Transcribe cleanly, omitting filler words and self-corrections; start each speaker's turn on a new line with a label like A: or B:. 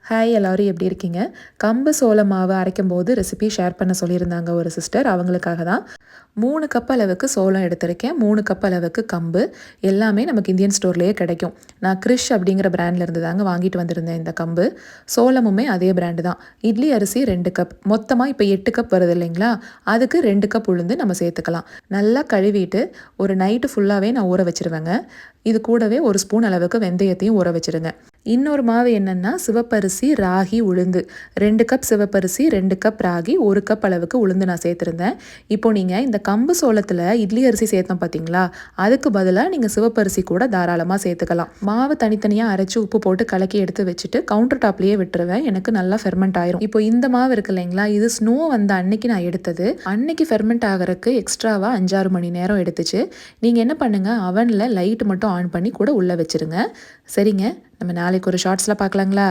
A: Hi எல்லோரும் எப்படி இருக்கீங்க? கம்பு சோள மாவு அரைக்கும்போது ரெசிபி ஷேர் பண்ண சொல்லியிருந்தாங்க ஒரு சிஸ்டர். அவங்களுக்காக தான் 3 கப் அளவுக்கு சோளம் எடுத்திருக்கேன். 3 கப் அளவுக்கு கம்பு. எல்லாமே நமக்கு இந்தியன் ஸ்டோர்லேயே கிடைக்கும். நான் கிரிஷ் அப்படிங்கிற பிராண்ட்லேருந்து தாங்க வாங்கிட்டு வந்திருந்தேன் இந்த கம்பு. சோளமுமே அதே பிராண்டு தான். இட்லி அரிசி 2 கப். மொத்தமாக இப்போ 8 கப் வருது இல்லைங்களா? அதுக்கு 2 கப் உளுந்து நம்ம சேர்த்துக்கலாம். நல்லா கழுவிட்டு ஒரு நைட்டு ஃபுல்லாகவே நான் ஊற வச்சுருவேங்க. இது கூடவே 1 ஸ்பூன் அளவுக்கு வெந்தயத்தையும் ஊற வச்சுருங்க. இன்னொரு மாவு என்னென்னா சிவப்பரிசி, ராகி, உளுந்து. 2 கப் சிவப்பரிசி, 2 கப் ராகி, 1 கப் அளவுக்கு உளுந்து நான் சேர்த்துருந்தேன். இப்போ நீங்கள் இந்த கம்பு சோளத்தில் இட்லி அரிசி சேர்த்தோம் பார்த்தீங்களா? அதுக்கு பதிலாக நீங்கள் சிவப்பரிசி கூட தாராளமாக சேர்த்துக்கலாம். மாவு தனித்தனியாக அரைச்சி உப்பு போட்டு கலக்கி எடுத்து வச்சுட்டு கவுண்டர் டாப்லேயே விட்டுருவேன். எனக்கு நல்லா ஃபெர்மெண்ட் ஆயிரும். இப்போ இந்த மாவு இருக்கு இல்லைங்களா? இது ஸ்னோ வந்த அன்னைக்கு நான் எடுத்தது. அன்னைக்கு ஃபெர்மெண்ட் ஆகிறதுக்கு எக்ஸ்ட்ராவாக 5-6 மணி நேரம் எடுத்துச்சு. நீங்கள் என்ன பண்ணுங்கள், அவனில் லைட் மட்டும் ஆன் பண்ணி கூட உள்ளே வச்சுருங்க. சரிங்க, நம்ம நாளைக்கு ஒரு ஷார்ட்ஸில் பார்க்கலாங்களா?